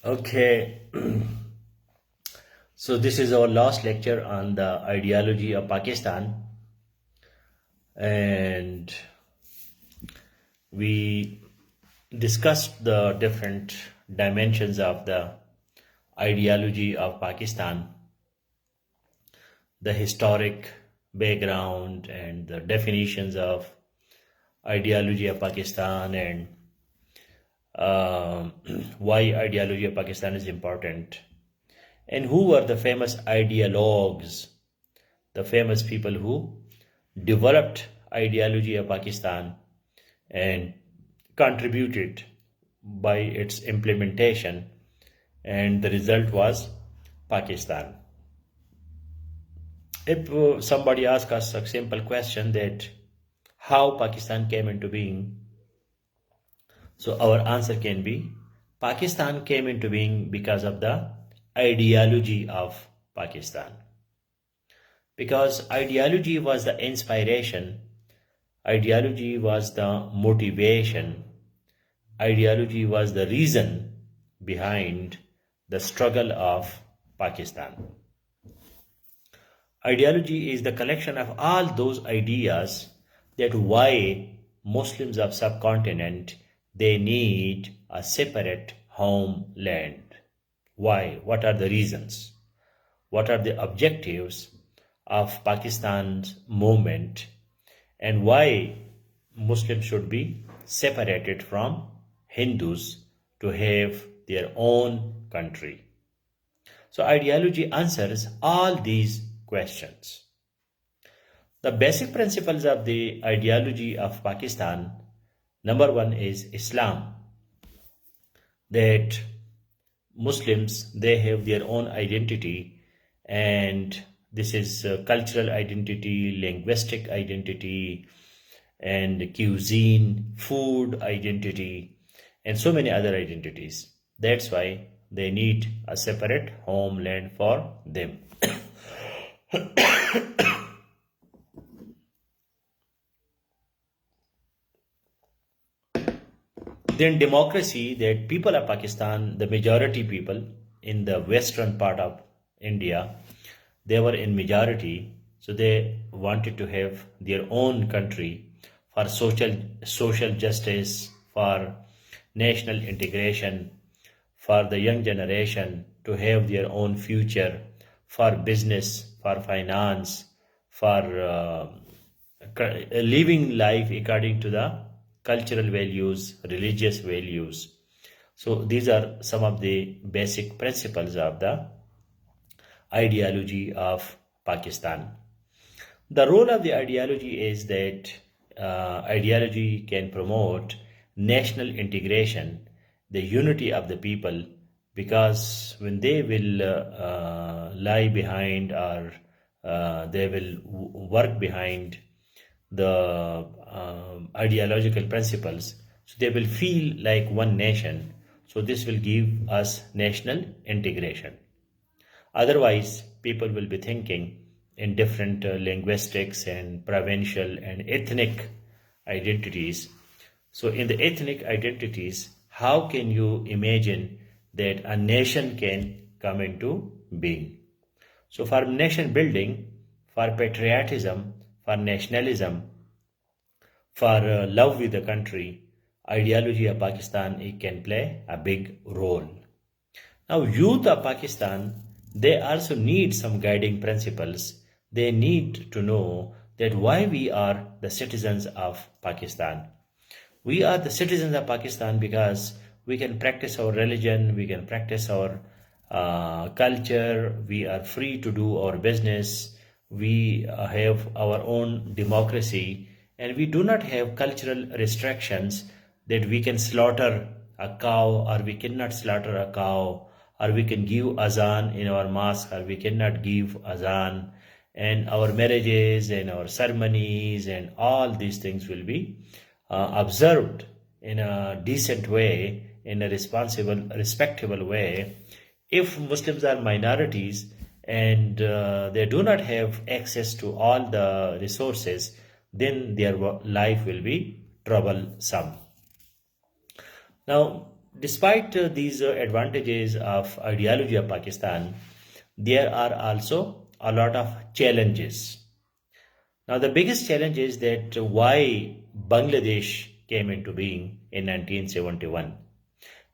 Okay, so this is our last lecture on the ideology of Pakistan, and we discussed the different dimensions of the ideology of Pakistan, the historic background, and the definitions of ideology of Pakistan, and um why ideology of Pakistan is important, and who were the famous ideologues, the famous people who developed ideology of Pakistan and contributed by its implementation, and the result was Pakistan. If somebody asks us a simple question that how Pakistan came into being, so our answer can be Pakistan came into being because of the ideology of Pakistan. Because ideology was the inspiration, ideology was the motivation, ideology was the reason behind the struggle of Pakistan. Ideology is the collection of all those ideas that why Muslims of subcontinent they need a separate homeland. Why? What are the reasons? What are the objectives of Pakistan's movement, and why Muslims should be separated from Hindus to have their own country? So ideology answers all these questions. The basic principles of the ideology of Pakistan, number one is Islam, that Muslims they have their own identity, and this is cultural identity, linguistic identity, and cuisine, food identity, and so many other identities. That's why they need a separate homeland for them. Then democracy, that people of Pakistan, the majority people in the western part of India, they were in majority, so they wanted to have their own country for social justice, for national integration, for the young generation to have their own future, for business, for finance, for living life according to the cultural values, religious values. So these are some of the basic principles of the ideology of Pakistan. The role of the ideology is that ideology can promote national integration, the unity of the people, because when they will lie behind, or they will work behind the ideological principles, so they will feel like one nation. So this will give us national integration. Otherwise, people will be thinking in different linguistics and provincial and ethnic identities. So, in the ethnic identities, how can you imagine that a nation can come into being? So, for nation building, for patriotism, for nationalism, for love with the country, ideology of Pakistan it can play a big role. Now, youth of Pakistan, they also need some guiding principles. They need to know that why we are the citizens of Pakistan. We are the citizens of Pakistan because we can practice our religion, we can practice our culture, we are free to do our business, we have our own democracy, and we do not have cultural restrictions that we can slaughter a cow or we cannot slaughter a cow, or we can give azan in our mosque or we cannot give azan, and our marriages and our ceremonies and all these things will be observed in a decent way, in a responsible, respectable way. If Muslims are minorities and they do not have access to all the resources, then their life will be troublesome. Now, Despite these advantages of ideology of Pakistan, there are also a lot of challenges. Now, the biggest challenge is that why Bangladesh came into being in 1971,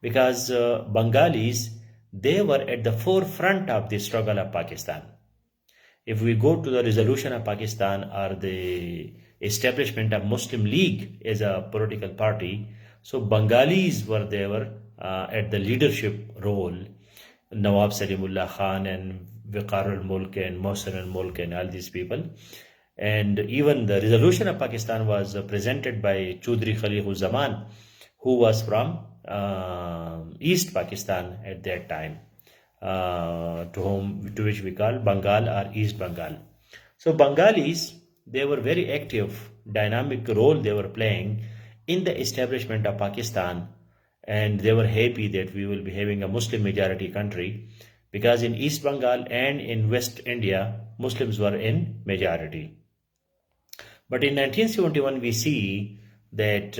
because Bengalis, they were at the forefront of the struggle of Pakistan. If we go to the resolution of Pakistan or the establishment of Muslim League as a political party, so Bengalis were there at the leadership role. Nawab Salimullah Khan and Viqar al-Mulk and Mohsen al-Mulk and all these people. And even the resolution of Pakistan was presented by Chaudhry Khalil Zaman, who was from East Pakistan at that time, to which we call Bengal or East Bengal. So Bengalis, they were very active, dynamic role they were playing in the establishment of Pakistan, and they were happy that we will be having a Muslim majority country, because in East Bengal and in West India, Muslims were in majority. But in 1971, we see that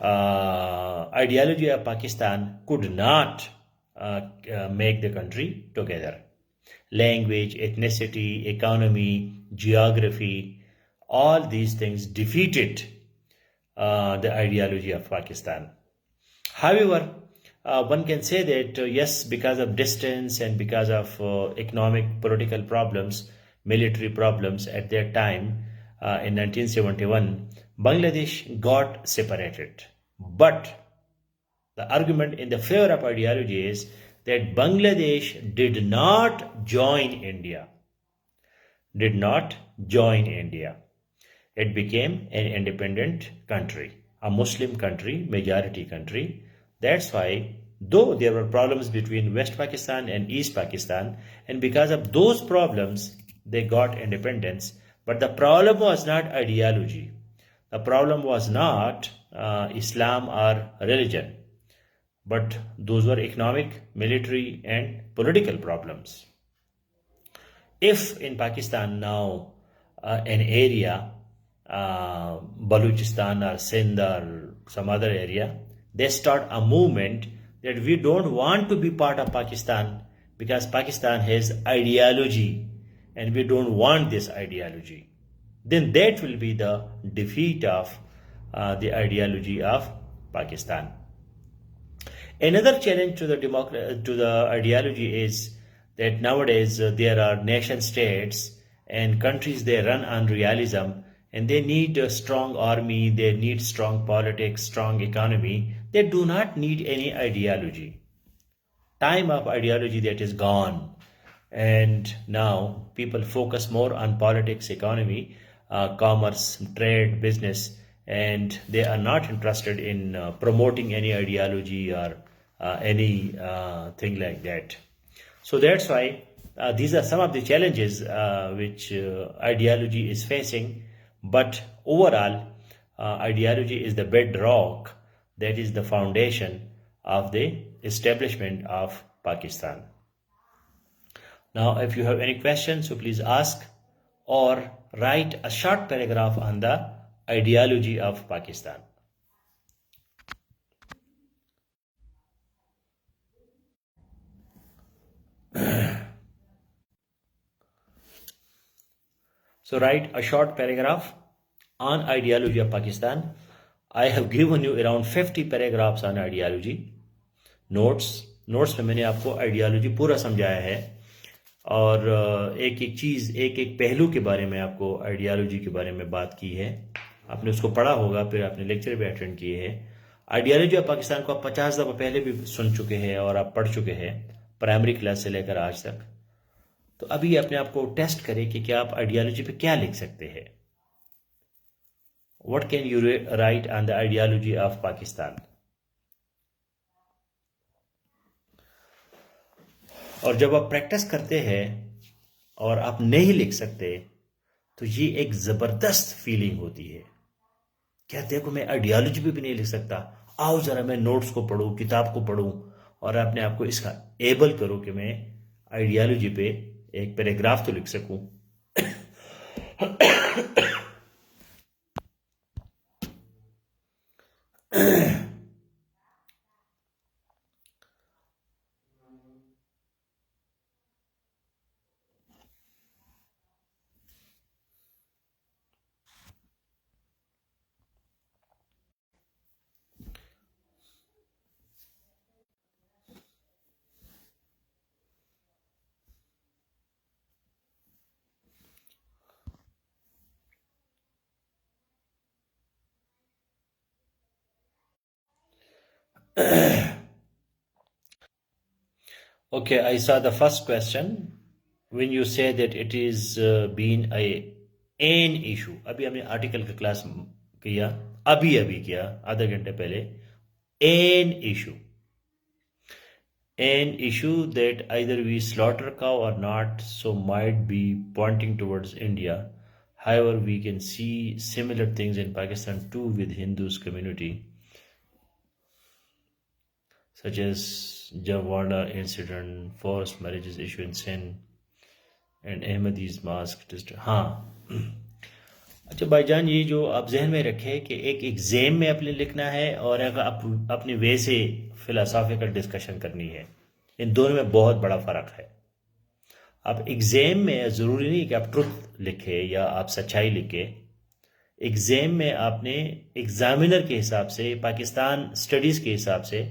ideology of Pakistan could not make the country together. Language, ethnicity, economy, geography, all these things defeated the ideology of Pakistan. However, one can say that yes, because of distance and because of economic, political problems, military problems at that time, in 1971, Bangladesh got separated. But the argument in the favor of ideology is that Bangladesh did not join India. Did not join India. It became an independent country, a Muslim country, majority country. That's why, though there were problems between West Pakistan and East Pakistan, and because of those problems, they got independence. But the problem was not ideology. The problem was not Islam or religion. But those were economic, military, and political problems. If in Pakistan now an area, Baluchistan or Sindh or some other area, they start a movement that we don't want to be part of Pakistan because Pakistan has ideology and we don't want this ideology, then that will be the defeat of the ideology of Pakistan. Another challenge to the ideology is that nowadays there are nation states and countries, they run on realism, and they need a strong army, they need strong politics, strong economy. They do not need any ideology. Time of ideology, that is gone. And now people focus more on politics, economy, commerce, trade, business, and they are not interested in promoting any ideology or any thing like that. So that's why these are some of the challenges which ideology is facing. But overall, ideology is the bedrock, that is the foundation of the establishment of Pakistan. Now, if you have any questions, so please ask or write a short paragraph on the ideology of Pakistan. So write a short paragraph on ideology of Pakistan. I have given you around 50 paragraphs on ideology. Notes में मैंने आपको ideology पूरा समझाया है और एक एक चीज़, एक एक पहलू के बारे में आपको आइडियोलॉजी के बारे में बात की है. आपने उसको पढ़ा होगा, फिर आपने लेक्चर भी अटेंड किए हैं. आइडियोलॉजी ऑफ पाकिस्तान को आप 50 दफ़ा पहले भी सुन चुके हैं और आप पढ़ चुके हैं प्राइमरी क्लास से लेकर आज तक. तो अभी अपने आप को टेस्ट करें कि क्या आप आइडियोलॉजी पे क्या लिख सकते हैं. What can you right on the ideology of Pakistan. और जब आप प्रैक्टिस करते हैं और आप नहीं लिख सकते तो ये एक ज़बरदस्त फीलिंग होती है. क्या देखो, मैं आइडियोलॉजी पे भी नहीं लिख सकता, आओ ज़रा मैं नोट्स को पढूं, किताब को पढूं और अपने आप को इसका एबल करो कि मैं आइडियोलॉजी पे एक पैराग्राफ तो लिख सकूं. Okay, I saw the first question. When you say that it is been an issue, अभी हमने आर्टिकल का क्लास किया, अभी अभी किया, आधा घंटे पहले. An issue that either we slaughter cow or not, so might be pointing towards India. However, we can see similar things in Pakistan too with Hindus community, such as Jamwana incident, forced marriages issue in Sindh, and Ahmadis mosque district. हाँ, अच्छा भाईजान, ये जो आप जहन में रखें कि एक एग्जाम में अपने लिखना है और एक अपनी वे से फिलोसॉफिकल डिस्कशन करनी है, इन दोनों में बहुत बड़ा फ़र्क है. अब एग्जाम में ज़रूरी नहीं कि आप ट्रुथ लिखें या आप सच्चाई लिखें. एग्जाम में आपने एग्जामिनर के हिसाब से, पाकिस्तान स्टडीज़ के हिसाब से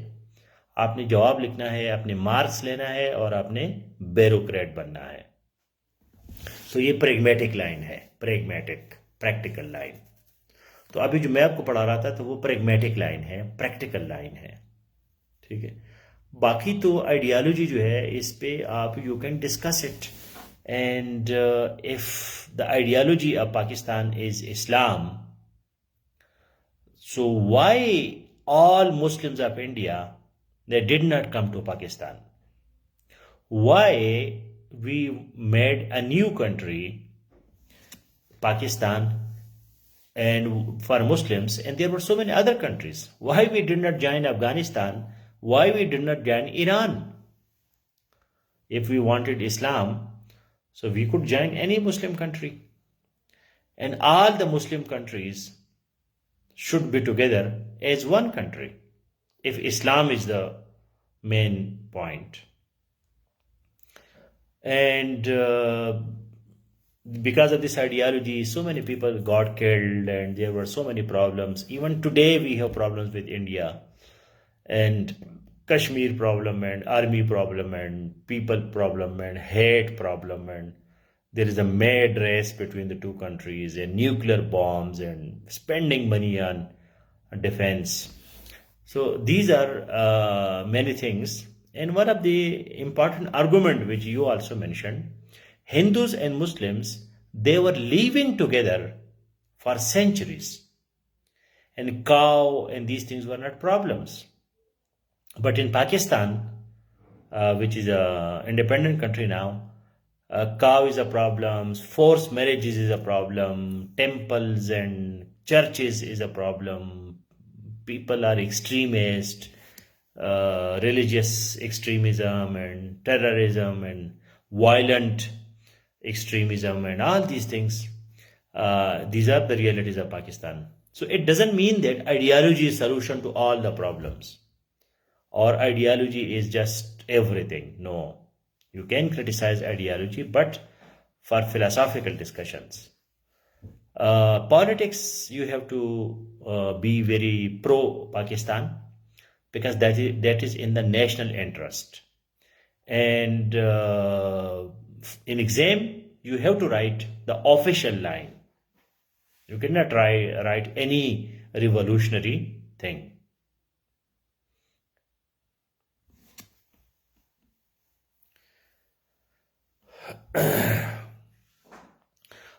आपने जवाब लिखना है, आपने मार्क्स लेना है और आपने ब्यूरोक्रेट बनना है. तो ये प्रेगमेटिक लाइन है, प्रेगमेटिक प्रैक्टिकल लाइन. तो अभी जो मैं आपको पढ़ा रहा था तो वो प्रेगमेटिक लाइन है, प्रैक्टिकल लाइन है. ठीक है. बाकी तो आइडियालॉजी जो है इस पे आप you can discuss it, and if the ideology of Pakistan is Islam, so why all Muslims of India, they did not come to Pakistan? Why we made a new country, Pakistan, and for Muslims, and there were so many other countries? Why we did not join Afghanistan? Why we did not join Iran? If we wanted Islam, so we could join any Muslim country, and all the Muslim countries should be together as one country if Islam is the main point. And because of this ideology, so many people got killed and there were so many problems. Even today we have problems with India, and Kashmir problem and army problem and people problem and hate problem, and there is a mad race between the two countries and nuclear bombs and spending money on defense. So these are many things. And one of the important argument which you also mentioned, Hindus and Muslims, they were living together for centuries, and cow and these things were not problems. But in Pakistan, which is an independent country now, cow is a problem, forced marriages is a problem, temples and churches is a problem, people are extremist, religious extremism and terrorism and violent extremism and all these things. These are the realities of Pakistan. So it doesn't mean that ideology is solution to all the problems, or ideology is just everything. No, you can criticize ideology, but for philosophical discussions. Politics, you have to be very pro Pakistan, because that is in the national interest. And in exam, you have to write the official line. You cannot write any revolutionary thing.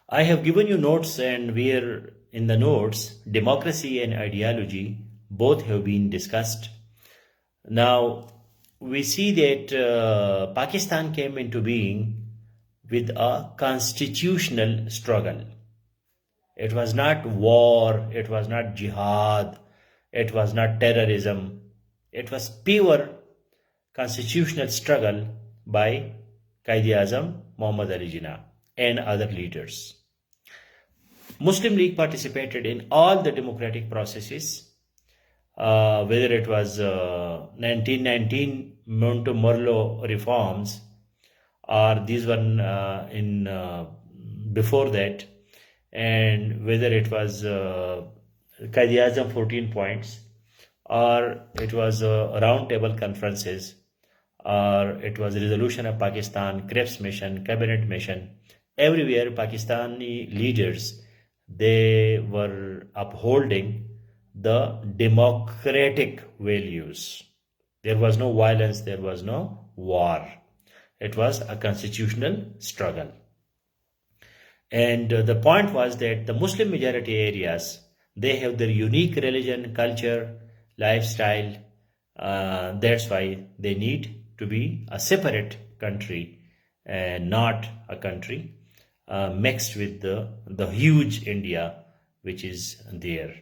I have given you notes, and where in the notes, democracy and ideology both have been discussed. Now, we see that Pakistan came into being with a constitutional struggle. It was not war, it was not jihad, it was not terrorism. It was pure constitutional struggle by Quaid-e-Azam Muhammad Ali Jinnah and other leaders. Muslim League participated in all the democratic processes, whether it was 1919 Montemurlo reforms, or these were in before that, and whether it was Quaid-e-Azam 14 points, or it was round table conferences, or it was resolution of Pakistan, Crepes mission, cabinet mission. Everywhere Pakistani leaders, they were upholding the democratic values. There was no violence, there was no war. It was a constitutional struggle. And the point was that the Muslim majority areas, they have their unique religion, culture, lifestyle. That's why they need to be a separate country and not a country mixed with the huge India which is there.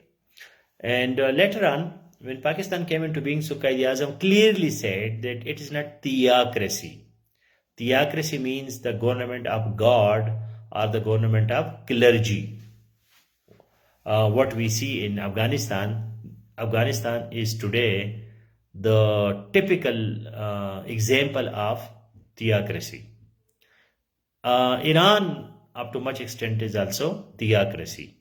And later on, when Pakistan came into being, so Quaid-e-Azam clearly said that it is not theocracy. Theocracy means the government of God or the government of clergy. What we see in Afghanistan, Afghanistan is today the typical example of theocracy. Iran, up to much extent, is also theocracy.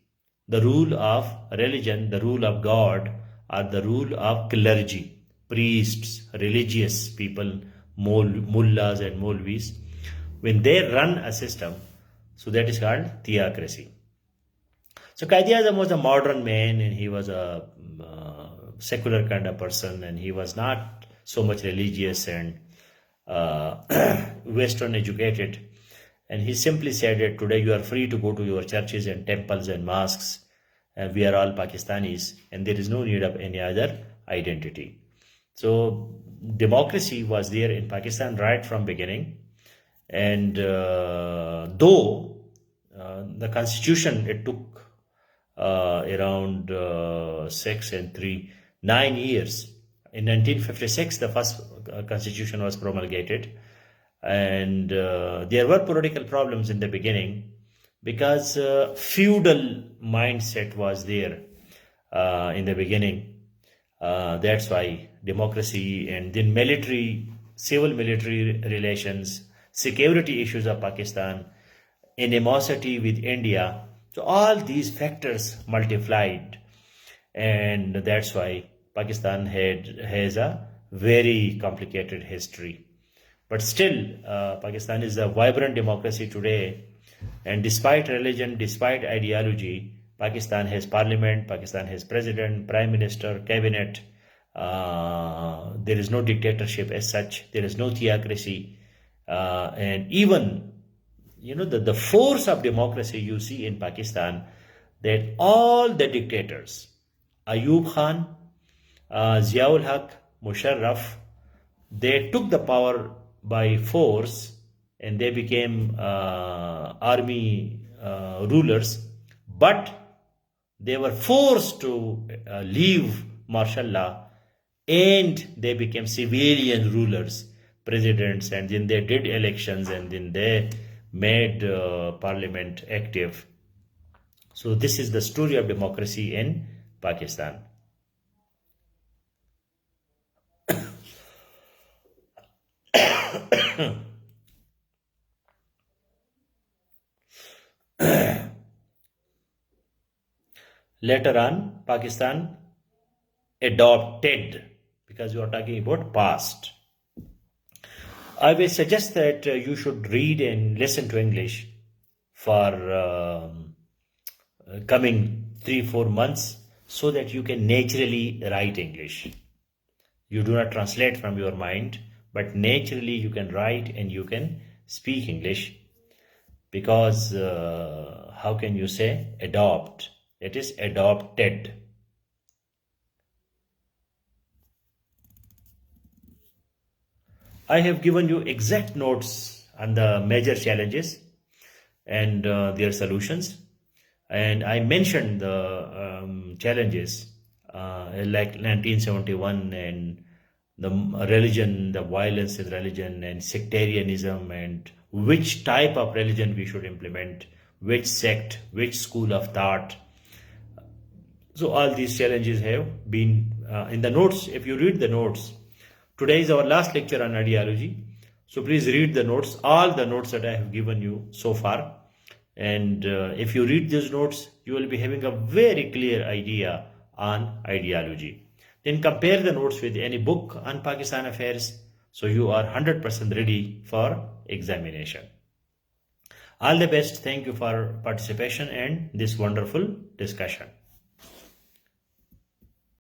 The rule of religion, the rule of God, or the rule of clergy, priests, religious people, mullahs and molvis. When they run a system, so that is called theocracy. So Quaid-e-Azam was a modern man, and he was a secular kind of person, and he was not so much religious and Western educated. And he simply said that today you are free to go to your churches and temples and mosques, and we are all Pakistanis, and there is no need of any other identity. So democracy was there in Pakistan right from beginning, and though the constitution, it took around 9 years. In 1956, the first constitution was promulgated, and there were political problems in the beginning because feudal mindset was there in the beginning. That's why democracy, and then military, civil military relations, security issues of Pakistan, animosity with India. So all these factors multiplied, and that's why Pakistan has a very complicated history. But still, Pakistan is a vibrant democracy today, and despite religion, despite ideology, Pakistan has parliament, Pakistan has president, prime minister, cabinet. There is no dictatorship as such. There is no theocracy, and even the force of democracy you see in Pakistan, that all the dictators, Ayub Khan, Ziaul Haq, Musharraf, they took the power by force, and they became army rulers, but they were forced to leave martial law, and they became civilian rulers, presidents, and then they did elections, and then they made parliament active. So this is the story of democracy in Pakistan. Later on, Pakistan adopted, because we are talking about past. I will suggest that you should read and listen to English for coming 3-4 months, so that you can naturally write English. You do not translate from your mind, but naturally you can write and you can speak English, because how can you say adopt? It is adopted. I have given you exact notes on the major challenges and their solutions, and I mentioned the challenges like 1971 and the religion, the violence in religion and sectarianism, and which type of religion we should implement, which sect, which school of thought. So all these challenges have been in the notes. If you read the notes, today is our last lecture on ideology. So please read the notes, all the notes that I have given you so far. And if you read these notes, you will be having a very clear idea on ideology. Then compare the notes with any book on Pakistan affairs, so you are 100% ready for examination. All the best. Thank you for participation and this wonderful discussion.